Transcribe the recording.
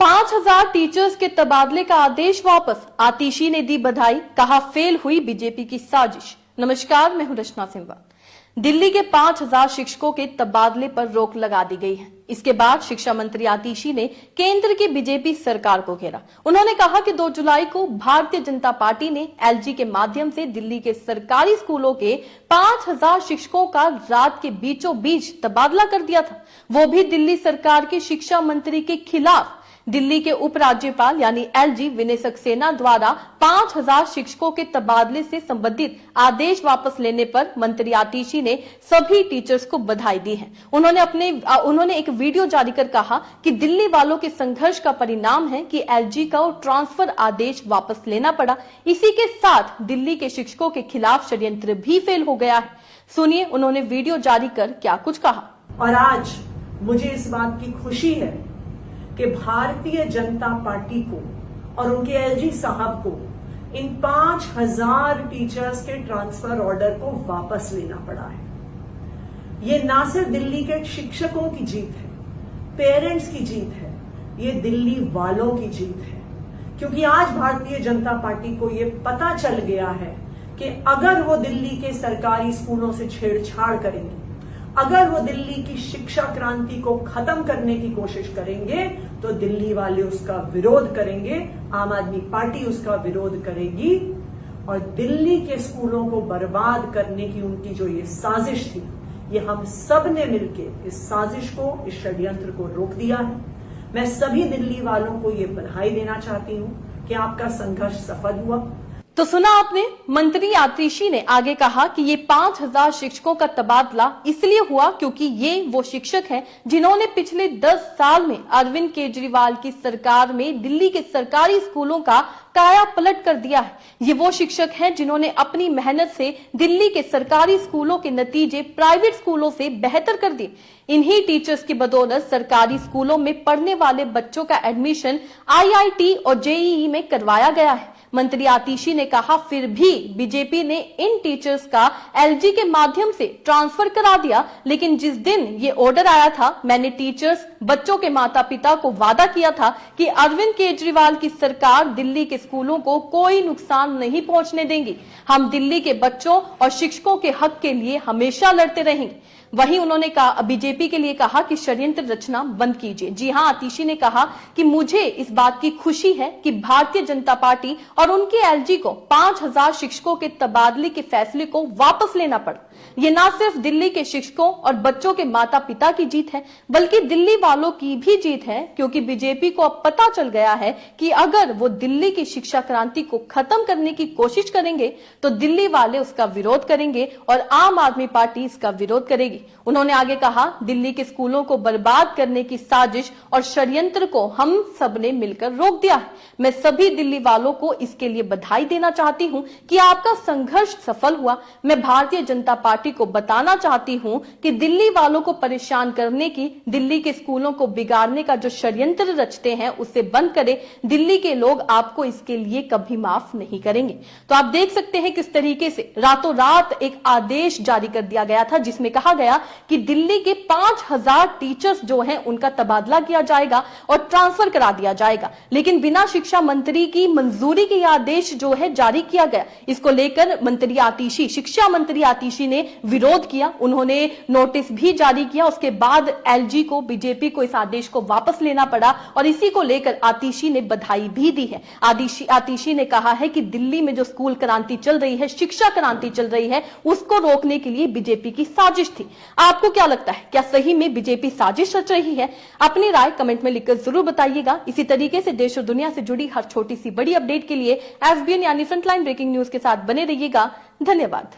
5,000 teachers के तबादले का आदेश वापस, आतिशी ने दी बधाई, कहा फेल हुई बीजेपी की साजिश। नमस्कार, मैं हूं रचना सिंह। दिल्ली के 5,000 शिक्षकों के तबादले पर रोक लगा दी गई है। इसके बाद शिक्षा मंत्री आतिशी ने केंद्र की बीजेपी सरकार को घेरा। उन्होंने कहा कि 2 जुलाई को भारतीय जनता पार्टी ने एलजी के माध्यम से दिल्ली के सरकारी स्कूलों के 5,000 शिक्षकों का रात के बीचों बीच तबादला कर दिया था, वो भी दिल्ली सरकार के शिक्षा मंत्री के खिलाफ। दिल्ली के उपराज्यपाल यानी एलजी विनय सक्सेना द्वारा 5,000 शिक्षकों के तबादले से संबंधित आदेश वापस लेने पर मंत्री आतिशी ने सभी टीचर्स को बधाई दी है। उन्होंने एक वीडियो जारी कर कहा कि दिल्ली वालों के संघर्ष का परिणाम है कि एलजी का ट्रांसफर आदेश वापस लेना पड़ा। इसी के साथ दिल्ली के शिक्षकों के खिलाफ षड्यंत्र भी फेल हो गया है। सुनिए उन्होंने वीडियो जारी कर क्या कुछ कहा। और आज मुझे इस बात की खुशी है कि भारतीय जनता पार्टी को और उनके एलजी साहब को इन 5,000 टीचर्स के ट्रांसफर ऑर्डर को वापस लेना पड़ा है। ये ना सिर्फ दिल्ली के शिक्षकों की जीत है, पेरेंट्स की जीत है, ये दिल्ली वालों की जीत है। क्योंकि आज भारतीय जनता पार्टी को ये पता चल गया है कि अगर वो दिल्ली के सरकारी स्कूलों से छेड़छाड़ करेंगे, अगर वो दिल्ली की शिक्षा क्रांति को खत्म करने की कोशिश करेंगे तो दिल्ली वाले उसका विरोध करेंगे, आम आदमी पार्टी उसका विरोध करेगी और दिल्ली के स्कूलों को बर्बाद करने की उनकी जो ये साजिश थी, ये हम सब ने मिलकर इस साजिश को, इस षड्यंत्र को रोक दिया है। मैं सभी दिल्ली वालों को ये बधाई देना चाहती हूं कि आपका संघर्ष सफल हुआ। तो सुना आपने, मंत्री आतिशी ने आगे कहा कि ये 5,000 शिक्षकों का तबादला इसलिए हुआ क्योंकि ये वो शिक्षक हैं जिन्होंने पिछले 10 साल में अरविंद केजरीवाल की सरकार में दिल्ली के सरकारी स्कूलों का काया पलट कर दिया है। ये वो शिक्षक हैं जिन्होंने अपनी मेहनत से दिल्ली के सरकारी स्कूलों के नतीजे प्राइवेट स्कूलों से बेहतर कर दिए। इन्हीं टीचर्स की बदौलत सरकारी स्कूलों में पढ़ने वाले बच्चों का एडमिशन आईआईटी और जेईई में करवाया गया है। मंत्री आतिशी ने कहा फिर भी बीजेपी ने इन टीचर्स का एलजी के माध्यम से ट्रांसफर करा दिया, लेकिन जिस दिन ये ऑर्डर आया था मैंने टीचर्स, बच्चों के माता पिता को वादा किया था कि अरविंद केजरीवाल की सरकार दिल्ली के स्कूलों को कोई नुकसान नहीं पहुंचने देंगी। हम दिल्ली के बच्चों और शिक्षकों के हक के लिए हमेशा लड़ते रहेंगे। वहीं उन्होंने कहा, बीजेपी के लिए कहा कि षड्यंत्र रचना बंद कीजिए। जी हां, आतिशी ने कहा कि मुझे इस बात की खुशी है कि भारतीय जनता पार्टी और उनके एलजी को 5,000 शिक्षकों के तबादले के फैसले को वापस लेना पड़ा। ये ना सिर्फ दिल्ली के शिक्षकों और बच्चों के माता पिता की जीत है, बल्कि दिल्ली वालों की भी जीत है, क्योंकि बीजेपी को अब पता चल गया है कि अगर वो दिल्ली की शिक्षा क्रांति को खत्म करने की कोशिश करेंगे तो दिल्ली वाले उसका विरोध करेंगे और आम आदमी पार्टी इसका विरोध करेगी। उन्होंने आगे कहा, दिल्ली के स्कूलों को बर्बाद करने की साजिश और षड्यंत्र को हम सब ने मिलकर रोक दिया है। मैं सभी दिल्ली वालों को इसके लिए बधाई देना चाहती हूं कि आपका संघर्ष सफल हुआ। मैं भारतीय जनता पार्टी को बताना चाहती हूं कि दिल्ली वालों को परेशान करने की, दिल्ली के स्कूलों को बिगाड़ने का जो षड्यंत्र रचते हैं उसे बंद करें। दिल्ली के लोग आपको इसके लिए कभी माफ नहीं करेंगे। तो आप देख सकते हैं किस तरीके से रातों रात एक आदेश जारी कर दिया गया था जिसमें कहा गया कि दिल्ली के 5,000 टीचर्स जो हैं उनका तबादला किया जाएगा और ट्रांसफर करा दिया जाएगा, लेकिन बिना शिक्षा मंत्री की मंजूरी के आदेश जो है जारी किया गया। इसको लेकर मंत्री आतिशी, शिक्षा मंत्री आतिशी ने विरोध किया। उन्होंने नोटिस भी जारी किया। उसके बाद एलजी को, बीजेपी को इस आदेश को वापस लेना पड़ा और इसी को लेकर आतिशी ने बधाई भी दी है। आतिशी ने कहा है कि दिल्ली में जो स्कूल क्रांति चल रही है, शिक्षा क्रांति चल रही है, उसको रोकने के लिए बीजेपी की साजिश थी। आपको क्या लगता है, क्या सही में बीजेपी साजिश रच रही है? अपनी राय कमेंट में लिखकर जरूर बताइएगा। इसी तरीके से देश और दुनिया से जुड़ी हर छोटी सी बड़ी अपडेट के लिए एसबीएन यानी फ्रंटलाइन ब्रेकिंग न्यूज के साथ बने रहिएगा। धन्यवाद।